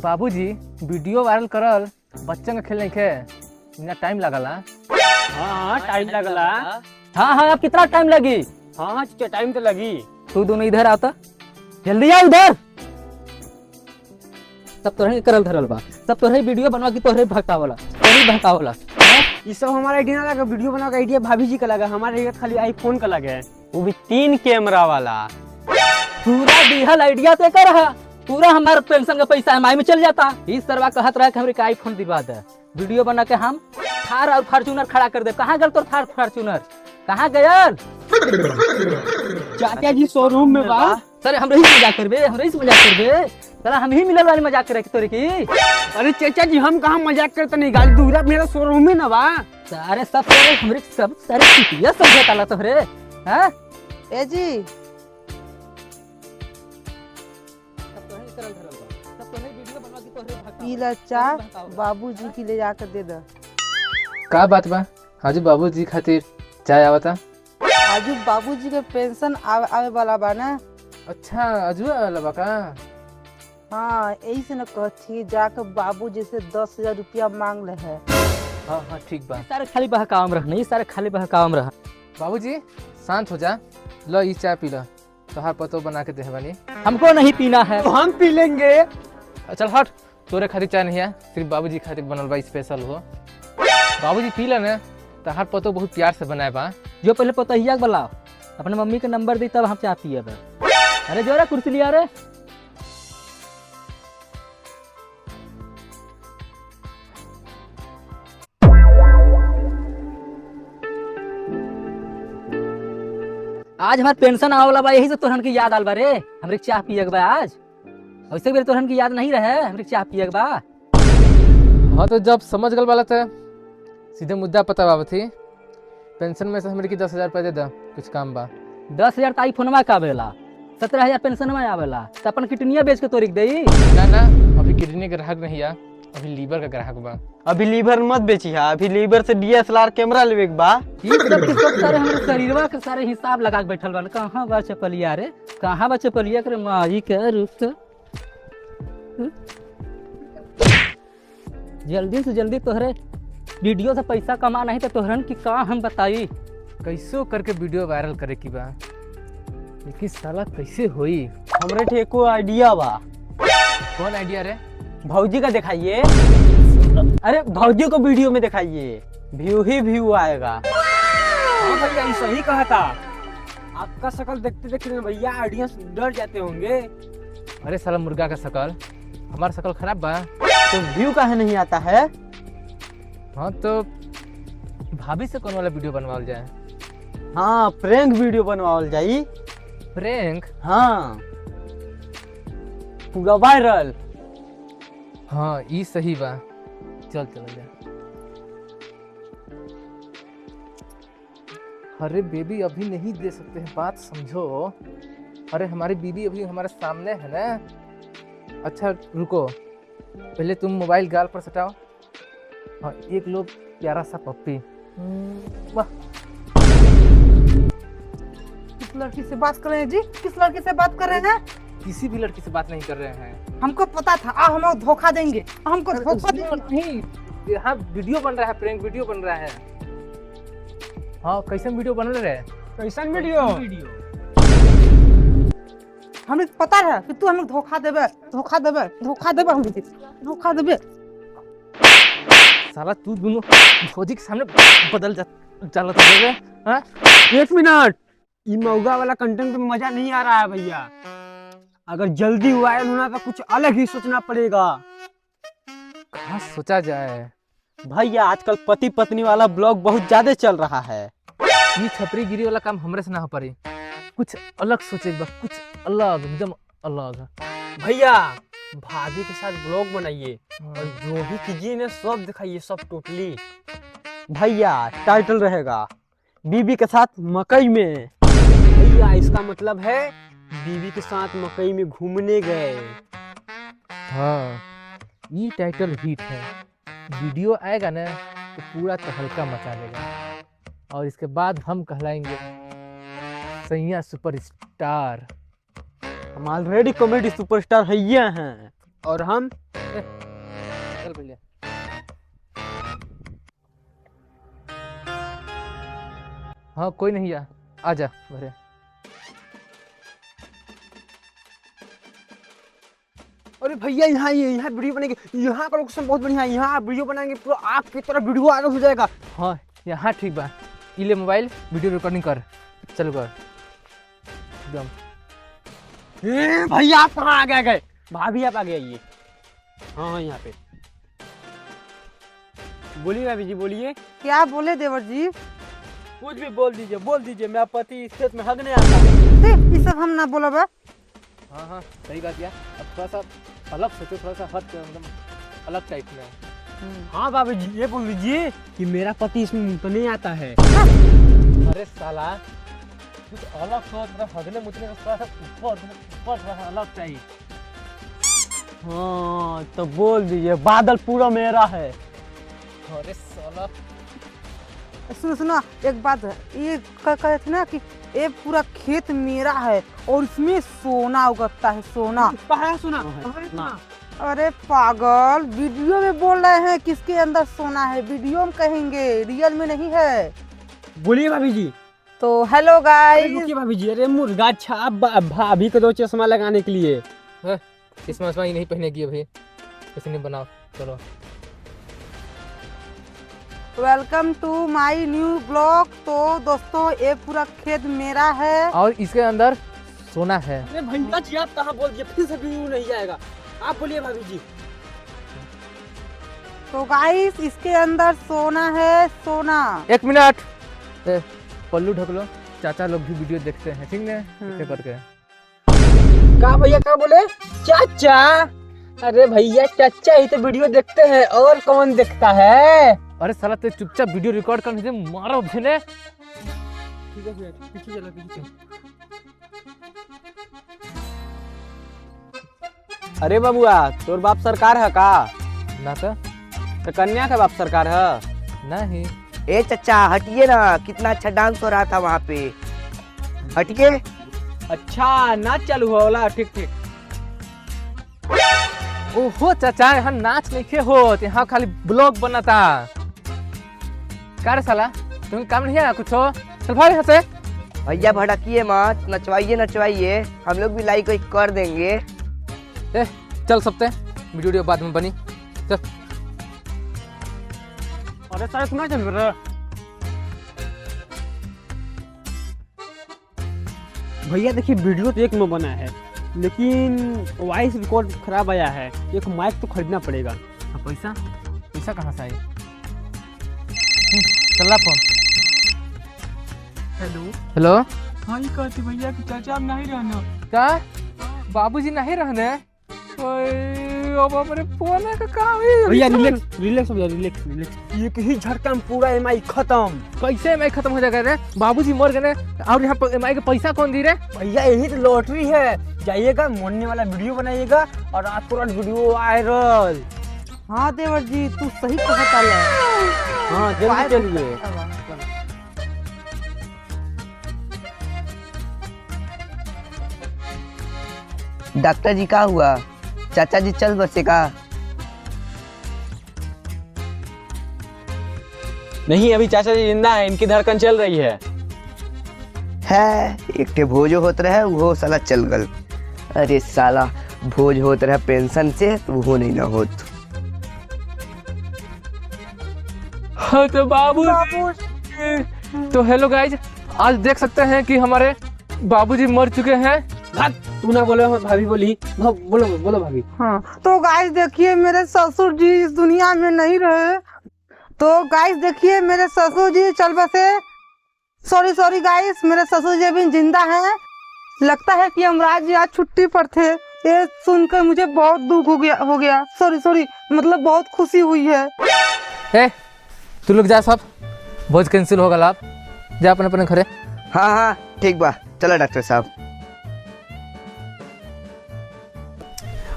बाबूजी video viral करल बच्चन के खेलने के इतना टाइम लगला। हाँ टाइम लगला। हाँ हाँ अब कितना टाइम लगी? हाँ टाइम तो लगी। तू दोनों इधर आता, जल्दी आ उधर। सब तोहरे करल धरल बा, सब तोहरे वीडियो बनवा के तोहरे भटकावला, तोहरे भटकावला। ये सब हमारा आइडिया ना लगा, वीडियो बनाने का आइडिया भाभी जी का लगा। हमारे आइडिया खाली आईफोन का लगा है, वो भी 3 कैमरा वाला। पूरा दिहल आइडिया ते कर रहा, पूरा हमारे पेंशन का पैसा एमआई में चल जाता। इस सरवा कहत रहा कि हमरे का आईफोन दिवा दे, वीडियो बना के हम थार और फॉर्च्यूनर खड़ा कर दे। कहाँ गल तोर थार फॉर्च्यूनर, कहाँ गयल? चाचा जी शोरूम में बा। सर हमरे ही मजाक करबे, हमरे ही मजाक करबे। चला हम ही मिलल वाली मजाक करे तोरे की। अरे चाचा जी हम कहाँ मजाक करते नहीं, गाड़ी दूरा मेरा शोरूम में ना बा। सारे सब तोरे हमरे सब सारे चिटिया समझे ताला तोहरे। हां ए जी पीला चाय बाबूजी की ले जाकर दे दो। का बात बा? आजू बाबूजी खातिर चाय आवता। आजू बाबूजी के पेंशन आवे वाला बा ना। अच्छा आजू वाला बा का? हाँ यही से न कहती जाकर बाबूजी से 10,000 रुपया मांग ले है। हाँ हाँ ठीक बा। सारे खाली बहकाव में रह, नहीं सारे खाली बहकाव में रह। बाबूजी शांत हो जा, लो ये चाय पी लो, तोहार पतो बना के दे बानी। हमको नहीं पीना है। तो हम पी लेंगे। चल हट, तोरे खातिर चाय नहीं है, सिर्फ बाबूजी खातिर बनल बा स्पेशल हो। बाबूजी पी ले ना, तोहार पतो बहुत प्यार से बनाए बा। जो पहले पतहिया बुलाओ, अपने मम्मी का नंबर दी तब हम चाय पिएब। अरे जो रे कुर्सी लिया रे। आज हमारे पेंशन आवला बा, यही से तोहन की याद आल बा रे, हमरे चाय पिएग बा आज। वैसे भी तोहन की याद नहीं रहे, हमरे चाय पिएग बा। हाँ तो जब समझ गल वाला था सीधे मुद्दा पता बाबा थी। पेंशन में से हमरे की 10,000 रुपया दे दा, कुछ काम बा। 10,000 ताई फोनमा का आवेला, 17,000 पेंशन में आवेला। तो अपन किडनिया बेच के तोरिक देई। ना ना अभी किडनी के ग्राहक नहीं है, अभी लीवर का ग्राहक बा। अभी लीवर मत बेची है, अभी लीवर से DSLR कैमरा लेवे के बा। ये सब के सब सारे हमरे शरीरवा के सारे हिसाब लगा के बैठल बन। कहाँ बा चपलिया रे, कहाँ बा चपलिया करे माई के रुक। जल्दी से जल्दी तोहरे वीडियो से पैसा कमा नहीं तो तोहरन की का हम बताई। कैसो करके वीडियो वायरल करे की बा, लेकिन साला कैसे होई? हमरे ठेको आइडिया बा। कौन आइडिया रे? भौजी का दिखाइए। अरे भौजी को वीडियो में दिखाइए, व्यू ही व्यू आएगा। हाँ भैया सही कहा था, आपका शक्ल देखते देखते भैया आइडिया डर जाते होंगे। अरे साला मुर्गा का शकल, हमारा शकल खराब बा। तो व्यू काहे नहीं आता है? हाँ तो भाभी से कौन वाला वीडियो बनवाल जाए? हाँ प्रैंक वीडियो बनवाल जाई। प्रैंक? हाँ पूरा वायरल। हाँ ये सही बा, चल चल जा। अरे बेबी अभी नहीं दे सकते हैं, बात समझो। अरे हमारी बीबी अभी हमारे सामने है ना। अच्छा रुको, पहले तुम मोबाइल गाल पर सटाओ। हाँ एक लो प्यारा सा पप्पी। वाह। किस लड़की से बात कर रहे हैं जी? किस लड़की से बात कर रहे हैं? किसी भी लड़की से बात नहीं कर रहे हैं। हमको पता था हम धोखा देंगे, हमको धोखा देंगे। नहीं, यहाँ वीडियो बन रहा है, प्रैंक वीडियो बन रहा है। हाँ कैसन वीडियो बन रहा है? कैसन वीडियो? हमें पता है कि तू हमें धोखा देबे, धोखा देबे, धोखा देबे, हम धोखा देबे। साला तू दोनों भौजी के सामने बदल चल रे। हाँ 1 मिनट, ये मौगा वाला कंटेंट में मजा नहीं आ रहा है भैया। अगर जल्दी वायरल होना तो कुछ अलग ही सोचना पड़ेगा। कहाँ सोचा जाए भैया आजकल पति पत्नी वाला ब्लॉग बहुत ज्यादा चल रहा है। ये छपरी गिरी वाला काम हमरे से ना हो पारी, कुछ अलग सोचे, कुछ अलग, एकदम अलग। भैया भाभी के साथ ब्लॉग बनाइए और जो भी कीजिए ना सब दिखाइए, सब टोटली। भैया टाइटल रहेगा बीबी के साथ मकई में। भैया इसका मतलब है बीबी के साथ मकई में घूमने गए। हाँ ये टाइटल हिट है, वीडियो आएगा ना तो पूरा तहलका मचा देगा। और इसके बाद हम कहलाएंगे सैया सुपरस्टार। हम ऑलरेडी कॉमेडी सुपरस्टार हैं और हम चल भैया। हाँ कोई नहीं आ, आजा भरे। अरे भैया यहाँ यहाँ वीडियो बनेगी, यहाँ का लोकेशन बहुत बढ़िया है, यहाँ वीडियो बनाएंगे पूरा आग की तरह वीडियो वायरल हो जाएगा। हाँ यहाँ ठीक बा, इले मोबाइल वीडियो रिकॉर्डिंग कर, चल कर एकदम। भैया आप कहाँ आ गए? भाभी आप आ गए ये। हाँ यहाँ पे बोलिए भाभी जी, बोलिए। क्या बोले देवर जी? कुछ भी बोल दीजिए, मेरा पति इस खेत में हगने आता है। ये सब हम ना बोला बा। हाँ हाँ सही बात यार, अब थोड़ा सा अलग सोचो, थोड़ा सा हट मतलब अलग टाइप में। हाँ भाभी जी ये बोल दीजिए कि मेरा पति इसमें मुतने आता है। अरे साला कुछ अलग सोच, मतलब हगने मुतने का थोड़ा सा ऊपर थोड़ा सा अलग चाहिए। हाँ तो बोल दीजिए, बादल पूरा मेरा है। अरे साला सुनो सुनो, एक बात है, ये कहते थे ना कि ये पूरा खेत मेरा है और इसमें सोना उगता है, सोना। सुना अरे पागल, वीडियो में बोल रहे हैं किसके अंदर सोना है, वीडियो में कहेंगे, रियल में नहीं है। बोलिए भाभी जी। तो हेलो गाइस। रुकिए भाभी जी, अरे मुर्गा छाप भाभी को 2 चश्मा लगाने के लिए। इसमें ही नहीं पहनेगी अभी, किसी ने बनाओ। चलो welcome to my new blog. तो दोस्तों ये पूरा खेत मेरा है और इसके अंदर सोना है। अरे भैया जी आप कहाँ बोल दिए, फिर से वीडियो नहीं जाएगा। आप बोलिए भाभी जी। तो गाइस इसके अंदर सोना है, सोना। 1 मिनट, पल्लू ढक लो, चाचा लोग भी वीडियो देखते हैं, ठीक है ऐसे करके। कहा भैया, क्या बोले? चाचा? अरे भैया चाचा ही तो वीडियो देखते हैं, और कौन देखता है? अरे साला तो चुपचाप वीडियो रिकॉर्ड करने से मारो भेने। ठीक है पीछे चलो, पीछे। अरे बाबुआ, तोर बाप सरकार है का? ना तो कन्या का बाप सरकार है? नहीं। ए चचा हटिए ना, कितना अच्छा डांस हो रहा था वहाँ पे, हटिए। अच्छा नाच चालू हो वाला, ठीक ठीक। ओहो चाचा, यहाँ नाच नहीं हो, यहाँ खाली ब्लॉग बनाता। क्या रे साला, तुम्हें काम नहीं है कुछ हो? चल भाग यहाँ से। भैया भड़किए मत, नचवाइए, हम लोग भी लाइक कर देंगे। ए चल सकते, वीडियो बाद में बनी, चल। अरे सारे सुना चल रहा। भैया देखिए वीडियो तो एक में बना है, लेकिन वॉइस रिकॉर्ड खराब आया है, एक माइक तो खरीदना पड़ेगा। पैसा कहाँ से आई? चला फोन। हेलो। हाँ ये कहते भैया कि चाचा आप नहीं रहना। क्या बाबूजी नहीं रहने? अब मेरे फोन का काम है। भैया रिलैक्स हो जा, रिलैक्स। एक ही झटका में पूरा एमआई खत्म। कैसे एमआई खत्म हो जाएगा रे? बाबूजी मर गए और यहाँ पर एमआई का पैसा कौन दी रे? भैया यही तो लॉटरी है, जाइएगा मरने वाला वीडियो बनाइएगा और रातों रात वीडियो वायरल। हाँ देवर जी तू सही कहता है। हाँ जल्दी चलिए। डॉक्टर जी क्या हुआ? चाचा जी चल बसे का? नहीं अभी चाचा जी जिंदा है, इनकी धड़कन चल रही है। एक ठे भोजो होत रहे, वो साला चल गल। अरे साला भोज होत रहे पेंशन से, तो वो नहीं ना होत। हाँ तो बाबू तो हेलो गाइज, आज देख सकते हैं कि हमारे बाबूजी मर चुके हैं। तू ना बोलो, भाभी बोली। बोलो भाभी। हाँ तो गाइस देखिए मेरे ससुर जी इस दुनिया में नहीं रहे। तो गाइस देखिए मेरे ससुर जी चल बसे। सॉरी गाइस, मेरे ससुर जी अभी जिंदा हैं। लगता है कि यमराज जी आज छुट्टी पर थे। ये सुनकर मुझे बहुत दुख हो गया। सॉरी मतलब बहुत खुशी हुई है। तू लोग जा, सब भोज कैंसिल होगा, लाभ जा अपने अपने घरे। हाँ ठीक बा, चलो डॉक्टर साहब।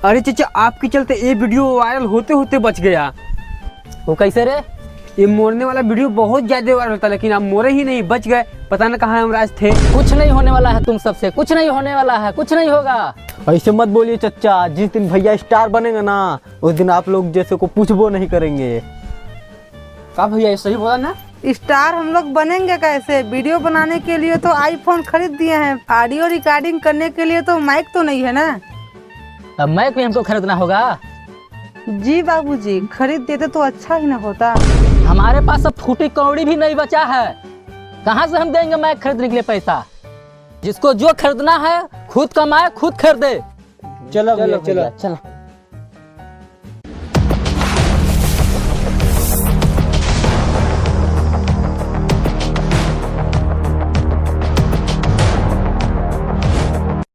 अरे चाचा आपके चलते ये वीडियो वायरल होते होते बच गया। वो कैसे रे? ये मोरने वाला वीडियो बहुत ज्यादा वायरल होता, लेकिन आप मोरे ही नहीं, बच गए। पता न कहाँ यमराज थे। कुछ नहीं होने वाला है, तुम सबसे कुछ नहीं होने वाला है, कुछ नहीं होगा। ऐसे मत बोलिए चचा, जिस दिन भैया स्टार बनेगा ना उस दिन आप लोग जैसे को पूछबो नहीं करेंगे। का भैया ये सही बोला ना? स्टार हम लोग बनेंगे कैसे? वीडियो बनाने के लिए तो आईफोन खरीद दिए हैं, ऑडियो रिकॉर्डिंग करने के लिए तो माइक तो नहीं है ना। अब माइक भी हमको खरीदना होगा। जी बाबूजी, खरीद देते तो अच्छा ही ना होता। हमारे पास अब फूटी कौड़ी भी नहीं बचा है, कहाँ से हम देंगे माइक खरीदने के लिए पैसा? जिसको जो खरीदना है खुद कमाए खुद खरीदे। चलो भैया चलो।